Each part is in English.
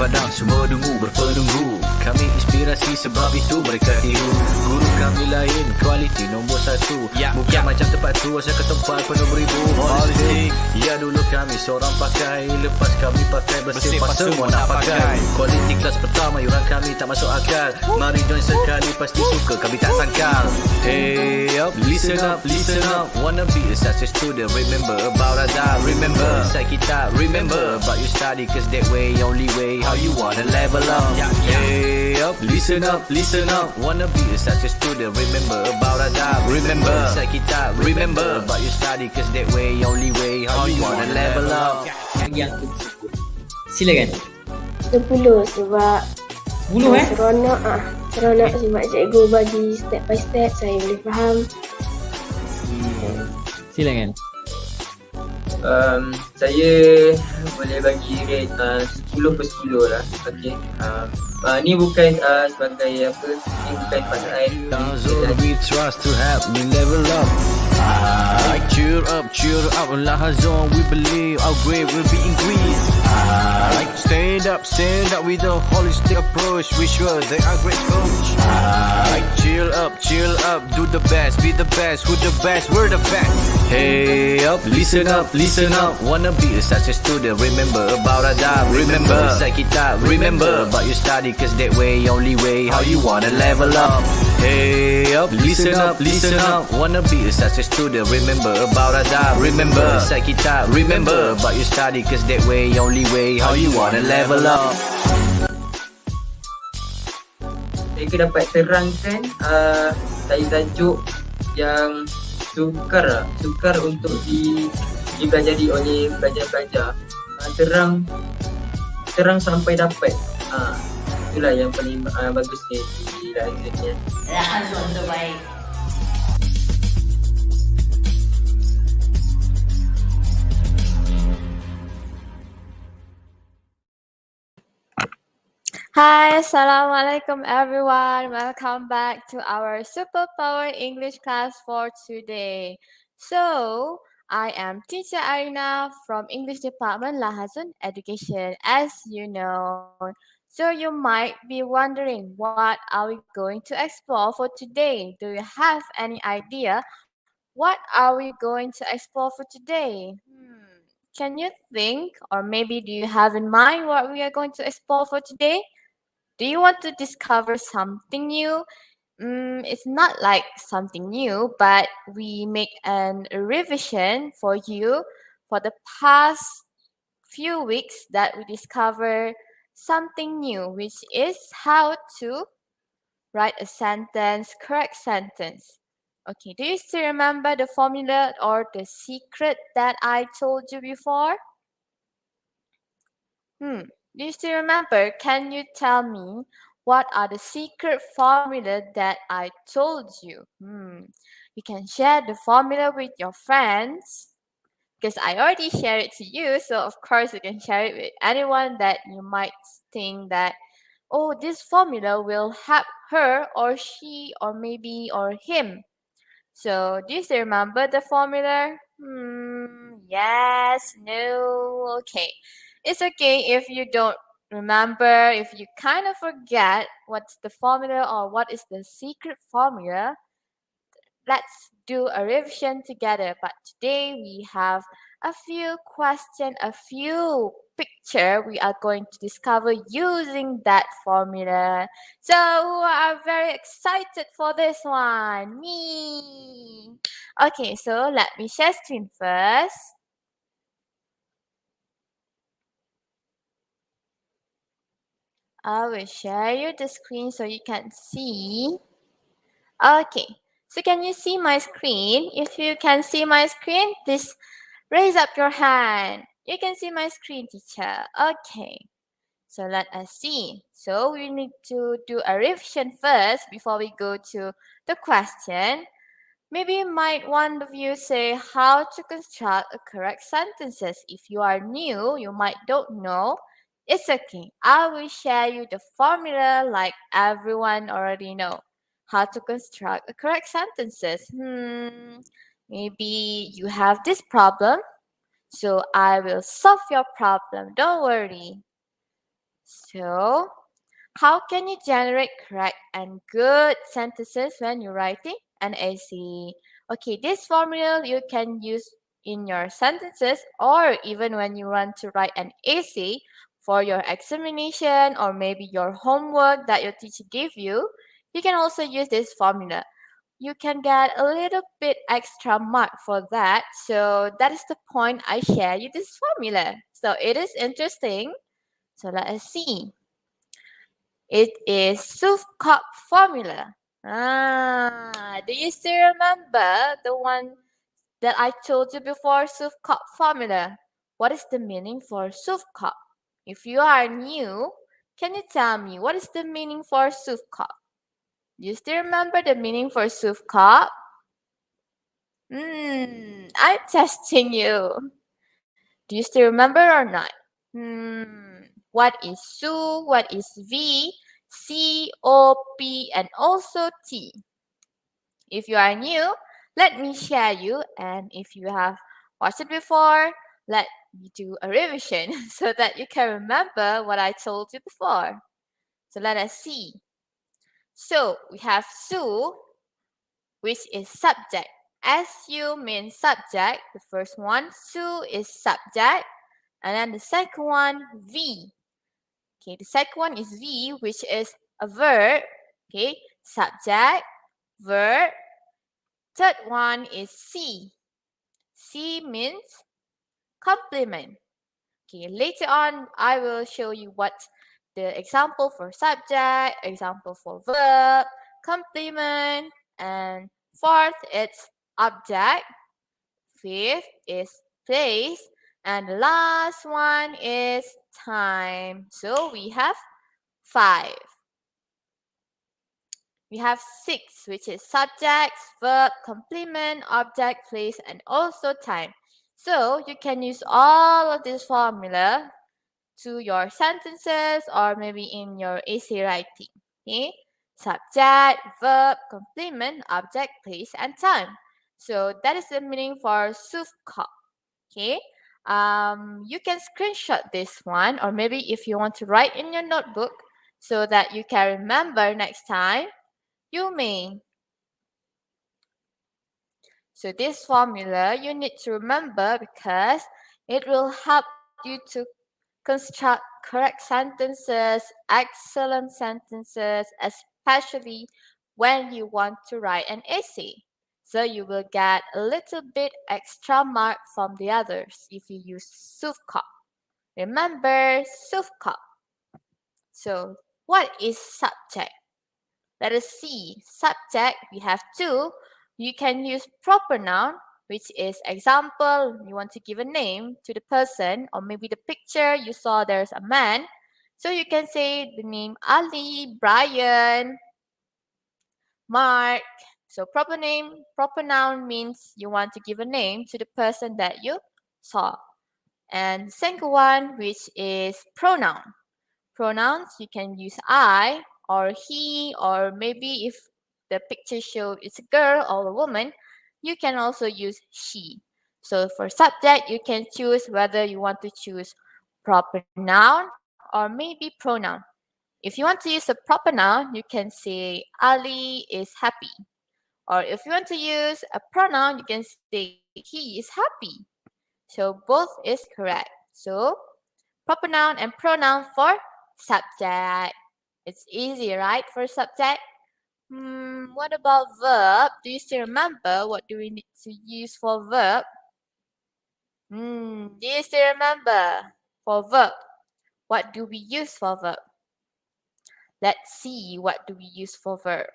padang, semua dungu berpenunggu. Kami inspirasi sebab itu mereka tiru. Guru kami lain, kualiti nombor 1. Bukan macam tempat tu, saya ke tempat penuh beribu politik. Ya dulu kami seorang pakai, lepas kami pakai bersepah semua nak pakai. Kualiti kelas pertama, yuran kami tak masuk akal. Mari join sekali, pasti suka kami tak sangkal. Hey up, listen up, listen up. Wanna be a success student, remember about Relive. Remember, inside kita, remember about your study, cause that way, only way, how you wanna level up. Hey up, listen up, listen up. Wanna be a success student, remember about Relive. Remember, inside kita, remember about your study, cause that way, only way, how you wanna level up. Yang aku tersebut. Silakan. 10 sebab 10 seronok sebab cikgu bagi step by step, saya boleh faham. Silakan. Saya boleh bagi rate 10 per 10 lah. Okay. Ni bukan sebagai apa, ni bukan pasal We trust to help me level up. Cheer up, Lahazon, we believe our grade will be increased. Stand up with a holistic approach. We sure they are great coach. Chill up, do the best, be the best, who the best, we're the best. Hey up, listen up, wanna be a success student, remember about Relive. Remember, inside kita, remember about your study, cause that way, only way, how you wanna level up. Hey up, listen up, wanna be a success student, remember about Relive. Remember, inside kita, remember about your study, cause that way, only way, how you wanna level up. Mereka dapat terangkan tajuk yang sukar untuk dipelajari oleh pelajar-pelajar. Terang sampai dapat. Itulah yang paling bagusnya di Relive. Rahazon terbaik. Hi, Assalamualaikum everyone. Welcome back to our Superpower English class for today. So, I am Teacher Aryna from English Department Lahazon Education, as you know. So, you might be wondering, what are we going to explore for today? Do you have any idea? What are we going to explore for today? Can you think, or maybe do you have in mind what we are going to explore for today? Do you want to discover something new? It's not like something new, but we make a revision for you for the past few weeks that we discover something new, which is how to write a sentence, correct sentence. Okay, do you still remember the formula or the secret that I told you before? Do you still remember? Can you tell me what are the secret formula that I told you? You can share the formula with your friends because I already shared it to you. So of course you can share it with anyone that you might think that, oh, this formula will help her or she or maybe or him. So do you still remember the formula? Yes, no, okay. It's okay if you don't remember, if you kind of forget what's the formula or what is the secret formula. Let's do a revision together. But today we have a few questions, a few picture we are going to discover using that formula. So who are very excited for this one? Me. Okay, so let me share screen first. I will share you the screen so you can see. Okay, so can you see my screen? If you can see my screen, please raise up your hand. You can see my screen, teacher. Okay, so let us see. So we need to do a revision first before we go to the question. Maybe might one of you say how to construct a correct sentences. If you are new, you might don't know. It's okay. I will share you the formula like everyone already know. How to construct a correct sentences. Maybe you have this problem. So I will solve your problem. Don't worry. So, how can you generate correct and good sentences when you're writing an essay? Okay, this formula you can use in your sentences or even when you want to write an essay for your examination or maybe your homework that your teacher gave you. You can also use this formula. You can get a little bit extra mark for that. So that is the point I share you this formula. So it is interesting. So let us see. It is Suvkop formula. Do you still remember the one that I told you before, Suvkop formula? What is the meaning for Suvkop? If you are new, can you tell me what is the meaning for Suvkop? Do you still remember the meaning for Suvkop? I'm testing you. Do you still remember or not? What is Su? What is V? C, O, P, and also T. If you are new, let me share you. And if you have watched it before, let me do a revision so that you can remember what I told you before. So let us see. So we have Su, which is subject. SU means subject. The first one, Su is subject. And then the second one, V. Okay, the second one is V, which is a verb. Okay, subject, verb. Third one is C. C means complement. Okay, later on, I will show you what the example for subject, example for verb, complement, and fourth, it's object. Fifth is place. And the last one is time. So we have 5. We have 6, which is subjects, verb, complement, object, place, and also time. So you can use all of this formula to your sentences or maybe in your essay writing. Okay? Subject, verb, complement, object, place, and time. So that is the meaning for Suvkop. Okay? You can screenshot this one, or maybe if you want to write in your notebook so that you can remember next time, you may. So this formula you need to remember because it will help you to construct correct sentences, excellent sentences, especially when you want to write an essay. So you will get a little bit extra mark from the others if you use Suvkop. Remember Suvkop. So what is subject? Let us see. Subject, we have 2. You can use proper noun, which is example, you want to give a name to the person, or maybe the picture you saw there's a man. So you can say the name Ali, Brian, Mark. So proper name, proper noun means you want to give a name to the person that you saw. And second one, which is pronoun. Pronouns, you can use I or he, or maybe if the picture shows it's a girl or a woman, you can also use she. So for subject, you can choose whether you want to choose proper noun or maybe pronoun. If you want to use a proper noun, you can say Ali is happy. Or if you want to use a pronoun, you can say he is happy. So both is correct. So proper noun and pronoun for subject. It's easy, right, for subject? What about verb? Do you still remember what do we need to use for verb? Do you still remember for verb? What do we use for verb? Let's see what do we use for verb.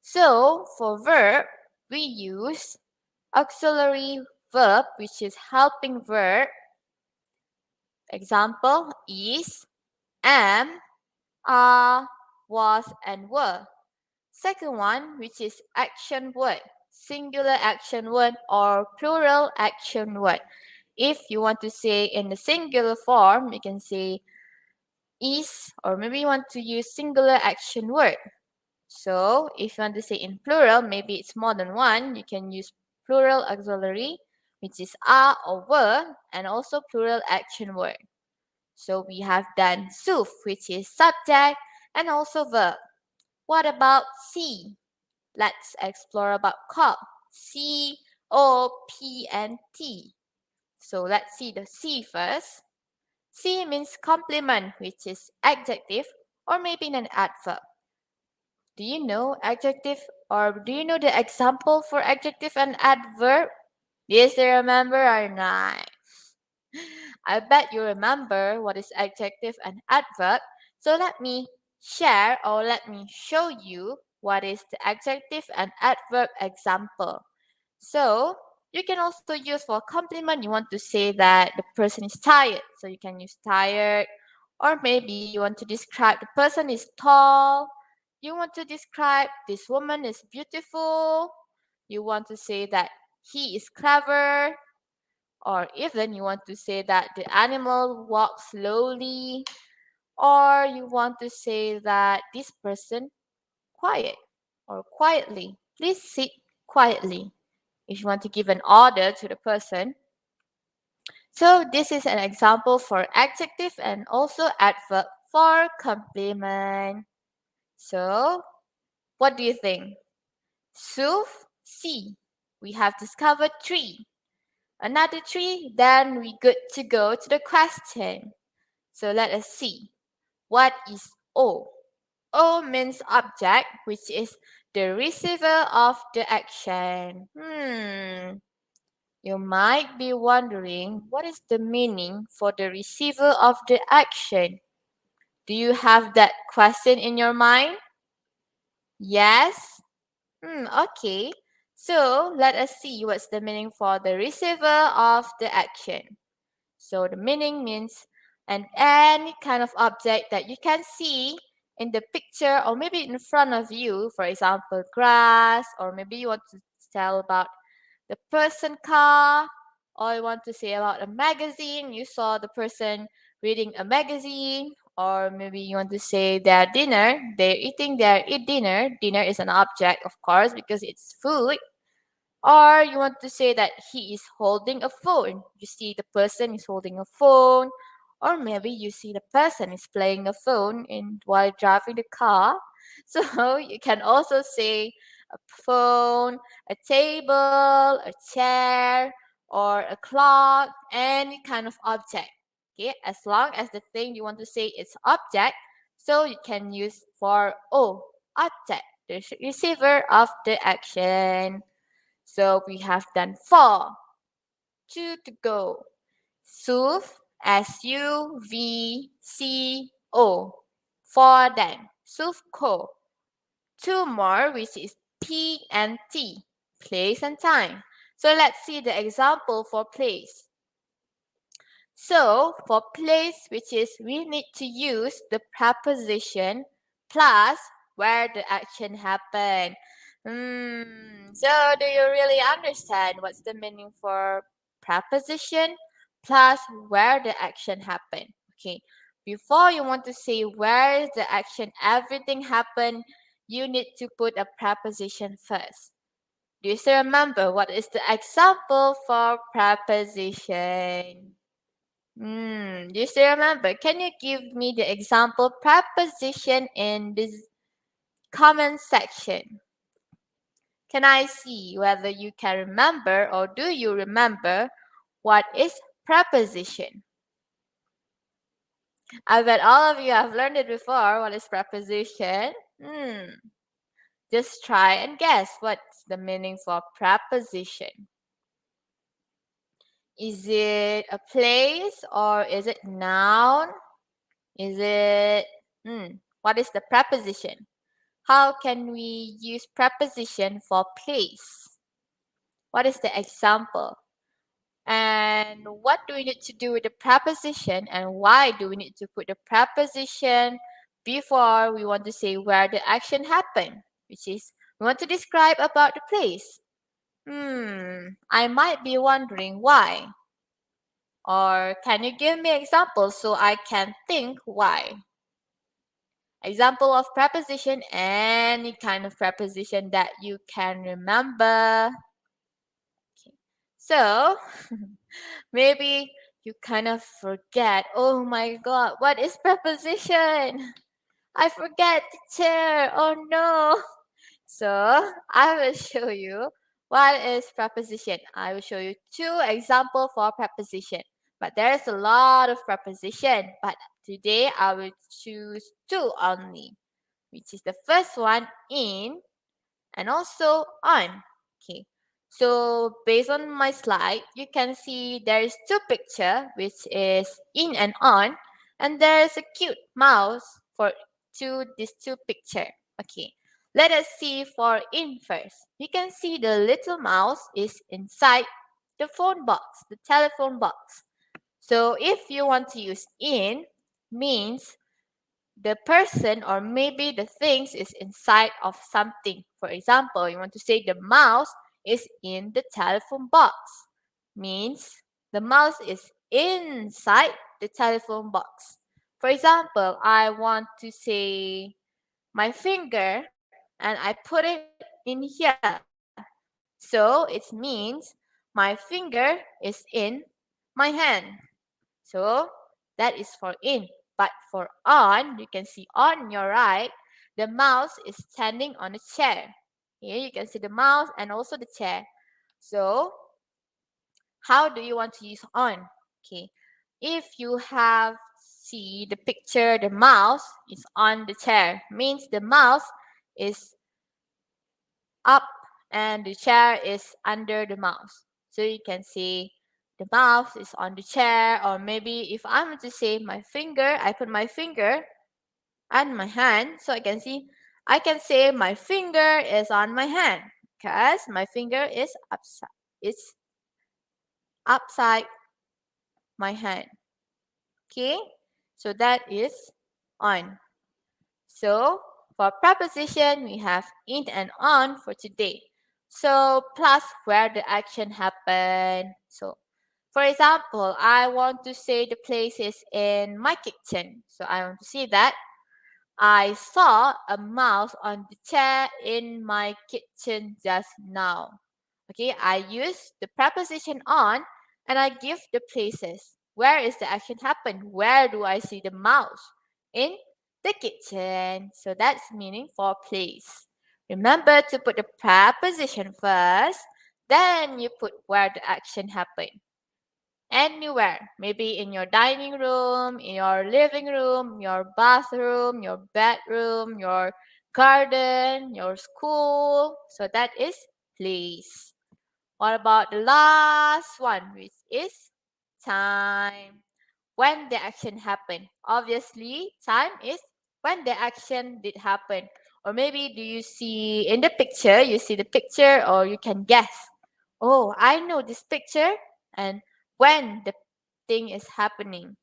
So for verb, we use auxiliary verb, which is helping verb. Example is, am, are, was, and were. Second one, which is action word, singular action word or plural action word. If you want to say in the singular form, you can say is, or maybe you want to use singular action word. So if you want to say in plural, maybe it's more than one, you can use plural auxiliary, which is are or were, and also plural action word. So we have done suf, which is subject and also verb. What about see? Let's explore about cop. C, O, P, and T. So let's see the C first. C means complement, which is adjective or maybe an adverb. Do you know adjective or do you know the example for adjective and adverb? Yes, you remember or not? I bet you remember what is adjective and adverb. So let me share or let me show you what is the adjective and adverb example. So you can also use for compliment. You want to say that the person is tired. So you can use tired. Or maybe you want to describe the person is tall. You want to describe this woman is beautiful. You want to say that he is clever. Or even you want to say that the animal walks slowly. Or you want to say that this person quiet or quietly. Please sit quietly if you want to give an order to the person. So this is an example for adjective and also adverb for complement. So what do you think? Suf, see. We have discovered three. Another three, then we good to go to the question. So let us see. What is O? O means object, which is the receiver of the action. You might be wondering what is the meaning for the receiver of the action. Do you have that question in your mind? Yes? Okay. So let us see what's the meaning for the receiver of the action. So the meaning means any kind of object that you can see in the picture or maybe in front of you, for example, grass, or maybe you want to tell about the person car, or you want to say about a magazine, you saw the person reading a magazine, or maybe you want to say their dinner, they're eating their eat dinner. Dinner is an object, of course, because it's food. Or you want to say that he is holding a phone. You see the person is holding a phone. Or maybe you see the person is playing a phone while driving the car. So you can also say a phone, a table, a chair, or a clock, any kind of object. Okay, as long as the thing you want to say is object, so you can use for object, the receiver of the action. So we have done four. Two to go. SUV, SUVCO. Four then. SUVCO. Two more, which is P and T. Place and time. So let's see the example for place. So for place, which is we need to use the preposition plus where the action happened. So do you really understand what's the meaning for preposition plus where the action happened? Okay. Before you want to say where the action everything happened, you need to put a preposition first. Do you still remember what is the example for preposition? Do you still remember? Can you give me the example preposition in this comment section? Can I see whether you can remember or do you remember what is preposition? I bet all of you have learned it before. What is preposition? Just try and guess what's the meaning for preposition. Is it a place or is it noun? Is it what is the preposition? How can we use preposition for place? What is the example? And what do we need to do with the preposition and why do we need to put the preposition before we want to say where the action happened, which is we want to describe about the place. I might be wondering why. Or can you give me examples so I can think why? Example of preposition, any kind of preposition that you can remember. Okay. So maybe you kind of forget, oh my god, what is preposition? I forget teacher. Oh no. So I will show you what is preposition. I will show you two examples for preposition. But there's a lot of preposition. But today I will choose two only, which is the first one in and also on. Okay. So based on my slide, you can see there is two picture, which is in and on, and there is a cute mouse for these two picture. Okay. Let us see for in first. You can see the little mouse is inside the phone box, the telephone box. So if you want to use in, means the person or maybe the things is inside of something. For example, you want to say the mouse is in the telephone box. Means the mouse is inside the telephone box. For example, I want to say my finger and I put it in here. So it means my finger is in my hand. So that is for in. But for on, you can see on your right, the mouse is standing on a chair. Here you can see the mouse and also the chair. So how do you want to use on? Okay. If you have see the picture, the mouse is on the chair, means the mouse is up and the chair is under the mouse. So you can see the mouse is on the chair, or maybe if I'm to say my finger, I put my finger and my hand, so I can say my finger is on my hand because my finger is upside my hand. Okay, so that is on. So for preposition, we have in and on for today. So plus where the action happened. So for example, I want to say the place is in my kitchen. So I want to say that I saw a mouse on the chair in my kitchen just now. Okay, I use the preposition on and I give the places. Where is the action happen? Where do I see the mouse? In the kitchen. So that's meaning for place. Remember to put the preposition first, then you put where the action happened. Anywhere, maybe in your dining room, in your living room, your bathroom, your bedroom, your garden, your school. So that is place. What about the last one, which is time? When the action happened. Obviously, time is when the action did happen. Or maybe do you see in the picture, you see the picture or you can guess. Oh, I know this picture and when the thing is happening.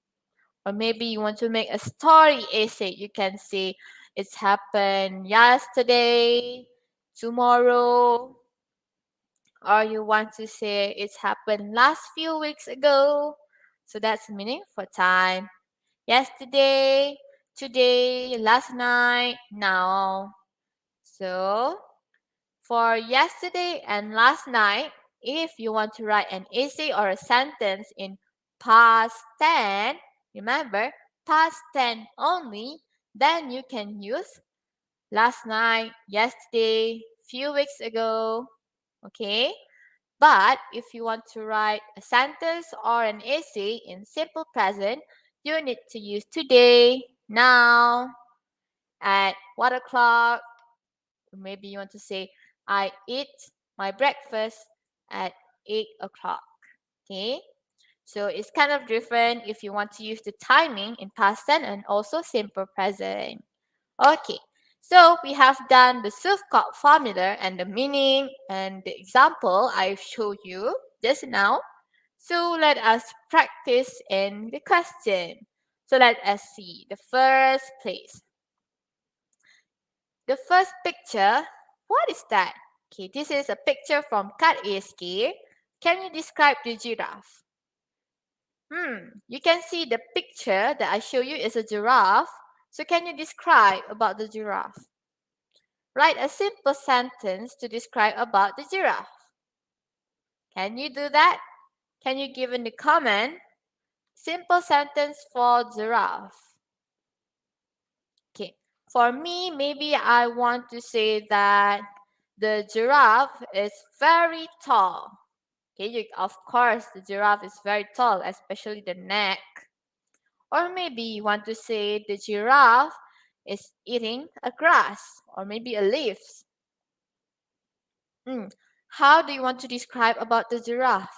Or maybe you want to make a story essay. You can say it's happened yesterday, tomorrow, or you want to say it's happened last few weeks ago. So that's the meaning for time. Yesterday, today, last night, now. So for yesterday and last night, if you want to write an essay or a sentence in past tense, remember past tense only, then you can use last night, yesterday, few weeks ago. Okay? But if you want to write a sentence or an essay in simple present, you need to use today, now, at what o'clock. Maybe you want to say, I eat my breakfast at 8 o'clock. Okay? So it's kind of different if you want to use the timing in past tense and also simple present. Okay, so we have done the self-caught formula and the meaning and the example I showed you just now. So let us practice in the question. So let us see the first place. The first picture, what is that? Okay, this is a picture from Cat ASK. Can you describe the giraffe? You can see the picture that I show you is a giraffe. So can you describe about the giraffe? Write a simple sentence to describe about the giraffe. Can you do that? Can you give in the comment? Simple sentence for giraffe. Okay. For me, maybe I want to say that the giraffe is very tall. Okay, of course, the giraffe is very tall, especially the neck. Or maybe you want to say the giraffe is eating a grass or maybe a leaf. How do you want to describe about the giraffe?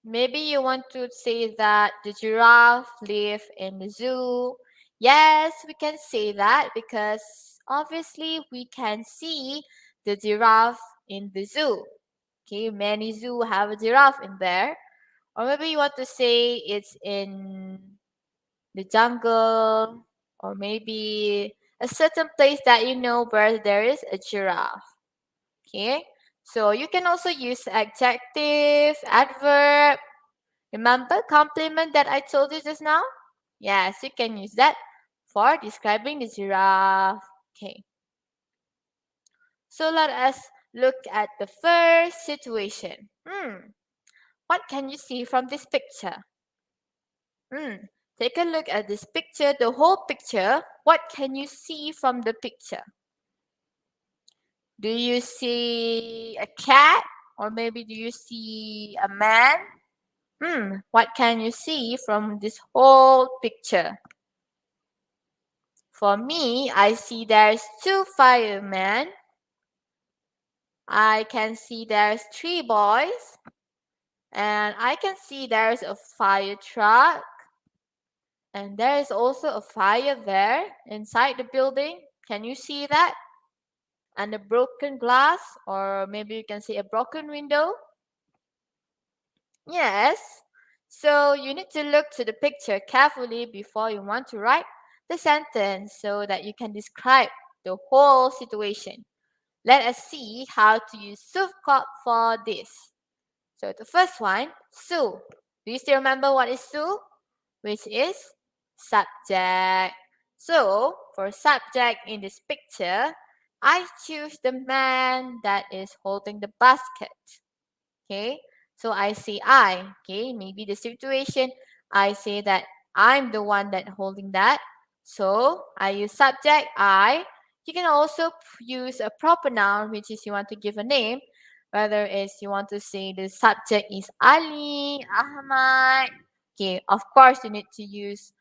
Maybe you want to say that the giraffe live in the zoo. Yes, we can say that because obviously we can see the giraffe in the zoo. Okay, many zoo have a giraffe in there. Or maybe you want to say it's in the jungle or maybe a certain place that you know where there is a giraffe. Okay, so you can also use adjective, adverb. Remember compliment that I told you just now? Yes, you can use that for describing the giraffe. Okay, so let us look at the first situation. What can you see from this picture? Take a look at this picture, the whole picture. What can you see from the picture? Do you see a cat? Or maybe do you see a man? What can you see from this whole picture? For me, I see there's two firemen. I can see there's three boys. And I can see there's a fire truck. And there is also a fire there inside the building. Can you see that? And a broken glass, or maybe you can say a broken window. Yes. So you need to look to the picture carefully before you want to write the sentence so that you can describe the whole situation. Let us see how to use subcop for this. So the first one, su. Do you still remember what is su? Which is subject. So for subject in this picture, I choose the man that is holding the basket. Okay, so I say I. Okay, maybe the situation, I say that I'm the one that holding that. So I use subject I. You can also use a proper noun, which is you want to give a name. Whether it's you want to say the subject is Ali, Ahmad. Okay, of course you need to use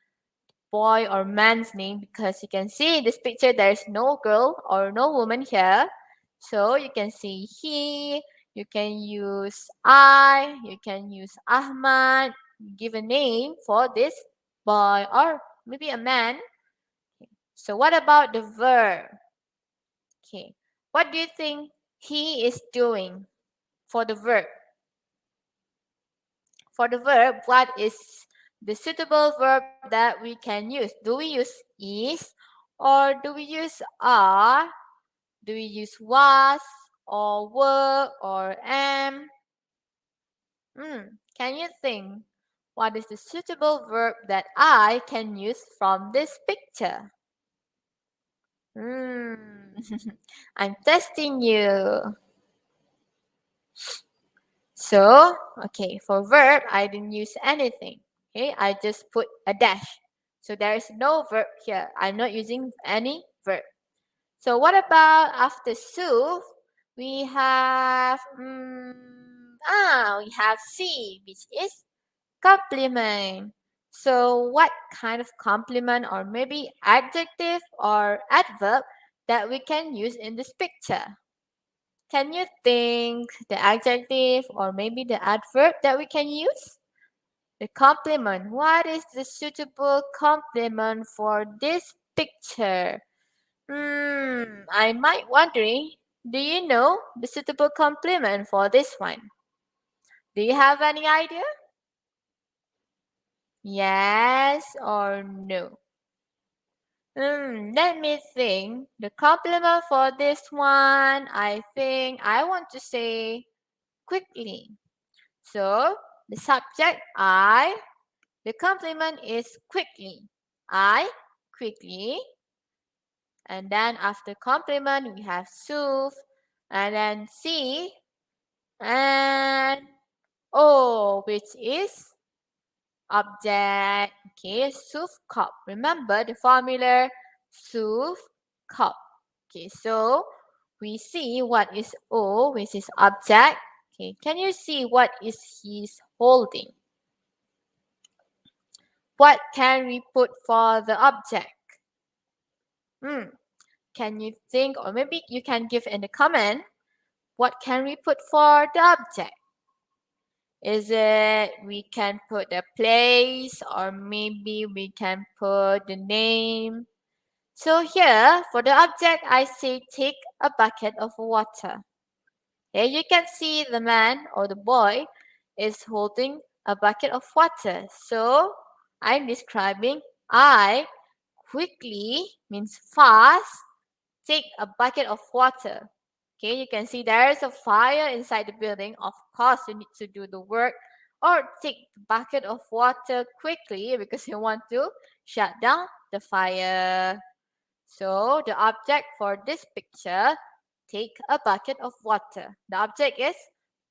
boy or man's name because you can see in this picture there's no girl or no woman here. So you can see he, you can use I, you can use Ahmad, give a name for this boy or maybe a man. So what about the verb? Okay. What do you think he is doing for the verb? For the verb, what is the suitable verb that we can use? Do we use is or do we use are? Do we use was or were or am? Can you think what is the suitable verb that I can use from this picture? I'm testing you. So, okay, for verb, I didn't use anything. Okay, I just put a dash. So there is no verb here. I'm not using any verb. So what about after soup? We have we have C, which is complement. So what kind of complement or maybe adjective or adverb that we can use in this picture? Can you think the adjective or maybe the adverb that we can use? The complement. What is the suitable complement for this picture? I might wondering, do you know the suitable complement for this one? Do you have any idea? Yes or no? Let me think. The complement for this one, I think I want to say quickly. So the subject I, the complement is quickly. I quickly. And then after complement we have sooth and then C and O, which is object. Okay, soup cup. Remember the formula soup cup. Okay, so we see what is O, which is object. Okay, can you see what is he's holding? What can we put for the object? Can you think, or maybe you can give in the comment, what can we put for the object? Is it we can put the place, or maybe we can put the name? So here, for the object, I say take a bucket of water. Here you can see the man or the boy is holding a bucket of water. So I'm describing I quickly means fast take a bucket of water. Okay, you can see there is a fire inside the building. Of course, you need to do the work or take the bucket of water quickly because you want to shut down the fire. So the object for this picture, take a bucket of water. The object is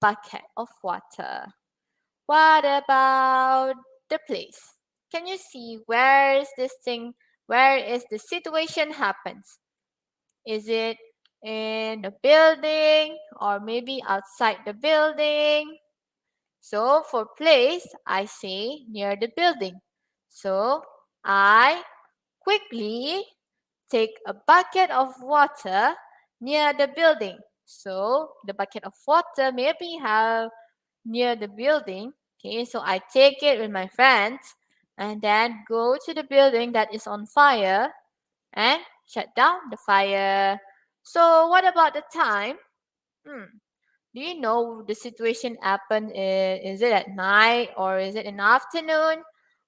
bucket of water. What about the place? Can you see where is this thing? Where is the situation happens? Is it in the building or maybe outside the building? So for place, I say near the building. So I quickly take a bucket of water near the building. So the bucket of water maybe have near the building. Okay, so I take it with my friends and then go to the building that is on fire and shut down the fire. So what about the time? Do you know the situation happened? Is it at night or is it in the afternoon?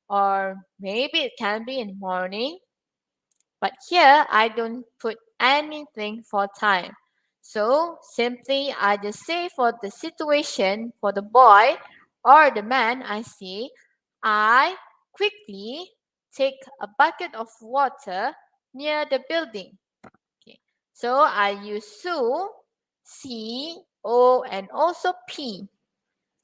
Or maybe it can be in the morning. But here I don't put anything for time. So simply I just say for the situation for the boy or the man I see, I quickly take a bucket of water near the building. Okay. So I use su, C, O, and also P.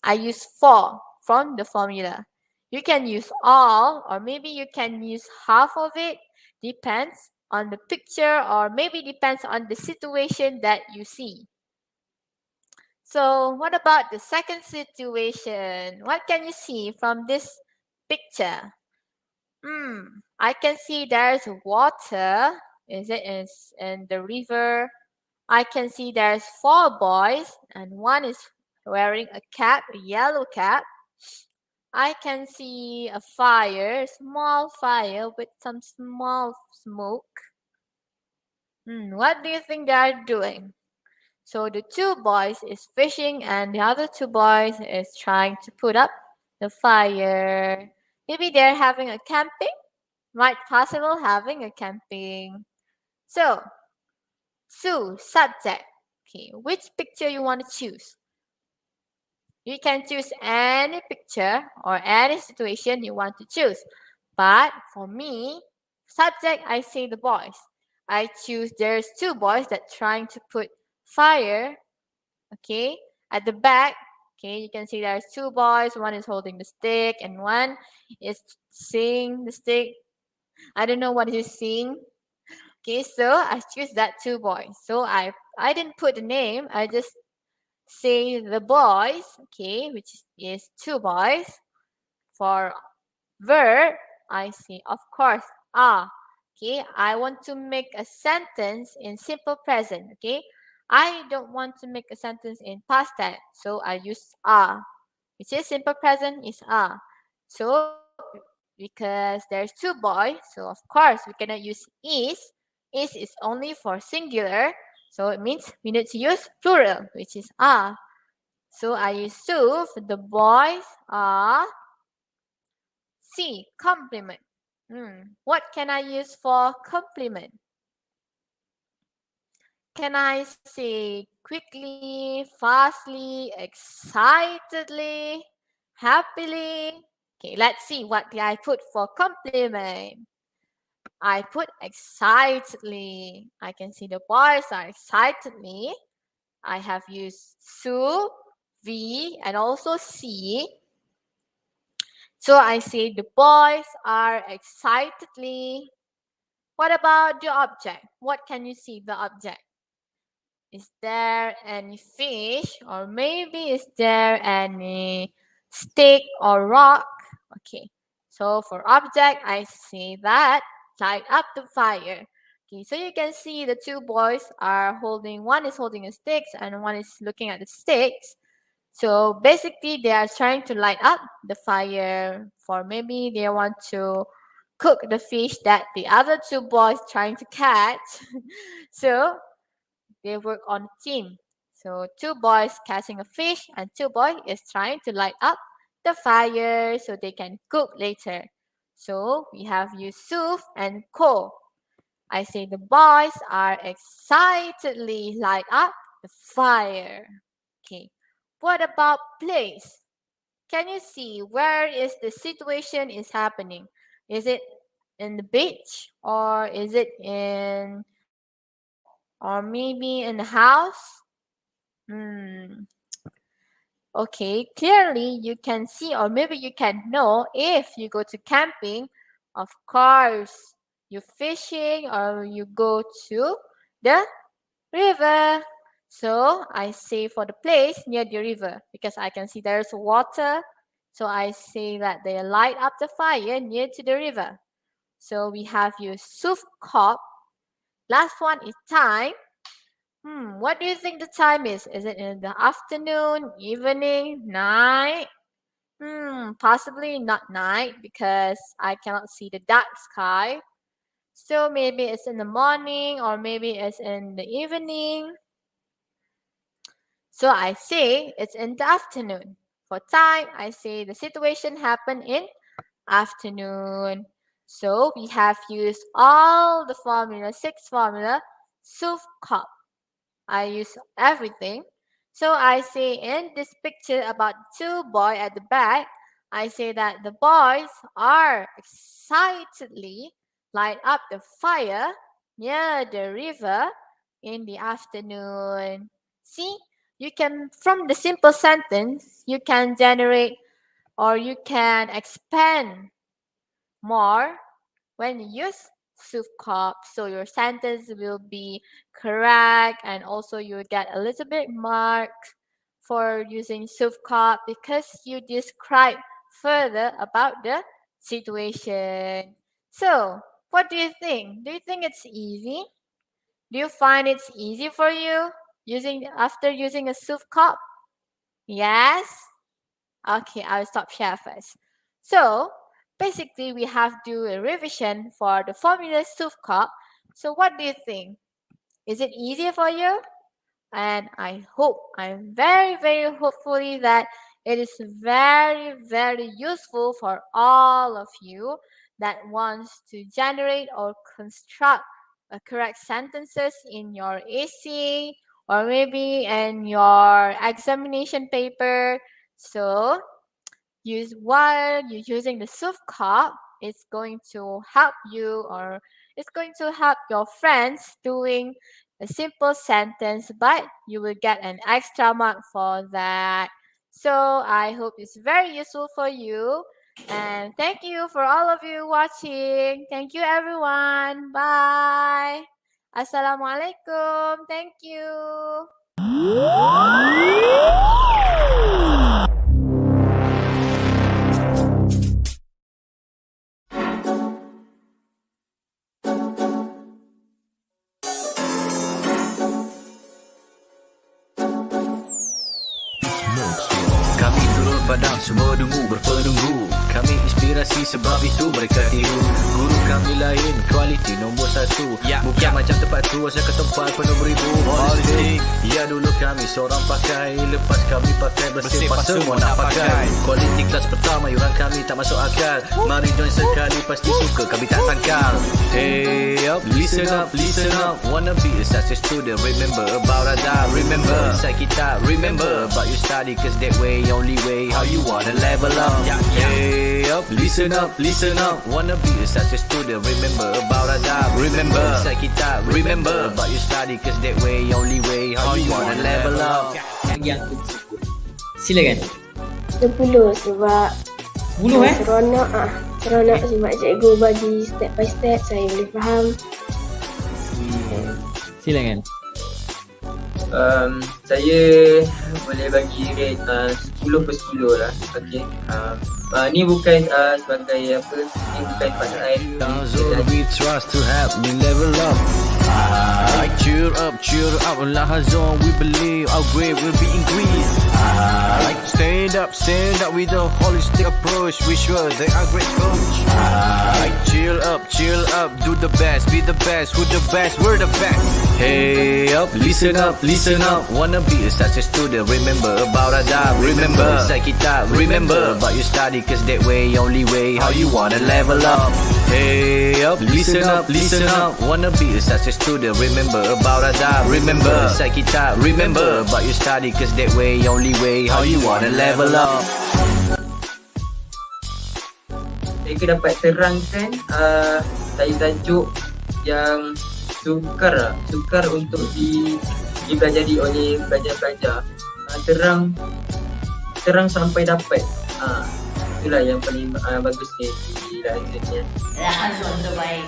I use for from the formula. You can use all or maybe you can use half of it. Depends on the picture or maybe depends on the situation that you see. So what about the second situation? What can you see from this picture? I can see there's water. Is it in the river? I can see there's 4 boys and one is wearing a cap, a yellow cap. I can see a fire, small fire with some small smoke. What do you think they are doing? So the 2 boys is fishing and the other 2 boys is trying to put up the fire. Maybe they're having a camping. Might possible having a camping. So, subject. Okay, which picture you want to choose? You can choose any picture or any situation you want to choose. But for me, subject, I say the boys. I choose there's 2 boys that trying to put fire, okay, at the back. Okay, you can see there's 2 boys. One is holding the stick and one is seeing the stick. I don't know what he's seeing. Okay, so I choose that 2 boys. So I didn't put the name. I just say the boys, okay, which is 2 boys. For verb, I say, of course, are. Okay, I want to make a sentence in simple present. Okay, I don't want to make a sentence in past tense, so I use are, which is simple present is are. So because there's 2 boys, so of course we cannot use is. Is only for singular, so it means we need to use plural, which is are. So I use Suf, the boys are. C, compliment. What can I use for compliment? Can I say quickly, fastly, excitedly, happily? Okay, let's see what did I put for compliment. I put excitedly. I can see the boys are excitedly. I have used Su, V, and also C. So I say the boys are excitedly. What about the object? What can you see the object? Is there any fish, or maybe is there any stick or rock? Okay, so for object, I say that light up the fire. Okay, so you can see the two boys are holding, one is holding a stick and one is looking at the sticks. So basically, they are trying to light up the fire, for maybe they want to cook the fish that the other two boys trying to catch. So they work on a team. So two boys catching a fish and two boys is trying to light up the fire so they can cook later. So we have Yusuf and Ko. I say the boys are excitedly light up the fire. Okay. What about place? Can you see where is the situation is happening? Is it in the beach, or is it in, or maybe in the house? Okay, clearly you can see, or maybe you can know, if you go to camping, of course, you're fishing or you go to the river. So I say for the place near the river because I can see there's water. So I say that they light up the fire near to the river. So we have Yusuf Kop. Last one is time. What do you think the time is? Is it in the afternoon, evening, night? Possibly not night because I cannot see the dark sky. So maybe it's in the morning or maybe it's in the evening. So I say it's in the afternoon. For time, I say the situation happened in afternoon. So we have used all the formula, 6 formula, Suf Kop. I use everything. So I say in this picture about two boys at the back, I say that the boys are excitedly light up the fire near the river in the afternoon. See, you can, from the simple sentence, you can generate or you can expand more when you use Sufkop, so your sentence will be correct and also you will get a little bit marks for using Sufkop because you describe further about the situation. So, what do you think? Do you think it's easy? Do you find it's easy for you using after using a Sufkop? Yes? Okay, I'll stop share first. So, basically, we have to do a revision for the formula Sufkop. So, what do you think? Is it easier for you? And I'm very, very hopefully that it is very, very useful for all of you that wants to generate or construct correct sentences in your essay or maybe in your examination paper. So, while you're using the Sufkop, it's going to help you or it's going to help your friends doing a simple sentence, but you will get an extra mark for that. So I hope it's very useful for you. And thank you for all of you watching. Thank you everyone. Bye. Assalamualaikum. Thank you. Kami turun padang, semua dungu berpenunggu. Kami inspirasi sebab itu mereka tiru. Guru kami lain, kualiti nombor 1. Bukan macam tempat tu, asal ke tempat penuh beribu holistik. Ya dulu kami seorang pakai, lepas kami pakai bersih pas semua nak pakai. Kualiti kelas pertama, yuran kami tak masuk akal. Mari join sekali, pasti suka kami tak sangkal. Hey up, listen up. Wanna be a success student, remember about adab. Remember inside kita, remember about you study, cause that way, only way, how you wanna level up. Hey up, listen up. Wanna be a success student, remember about adab. Remember inside kita, remember about you study, cause that way, only way, how you wanna level up. Yang aku sebut. Silakan. 10 sebab Seronok seronok sebab cikgu bagi step by step, saya boleh faham. Silakan. Saya boleh bagi rate 10/10 lah. Okay. Ni bukan sebagai apa, ni bukan pasangan. We trust to help me level up. Cheer up, Lahazon, we believe our grade will be increased. Stand up with a holistic approach. We sure they are great coach. Chill up, do the best, be the best, who the best, we're the best. Hey up, listen up. Wanna be such a student, remember about adab, remember Say kitab, remember about your study, cause that way, only way, how you wanna level up. Hey up, listen up. Wanna be such a student, remember about adab, remember Say kitab, remember about your study, cause that way, only way, how you wanna level up. Mereka dapat terangkan tajuk yang sukar untuk dipelajari oleh pelajar-pelajar. Terang sampai dapat. Itulah yang paling bagus di dalam exam ni. Lahazon terbaik.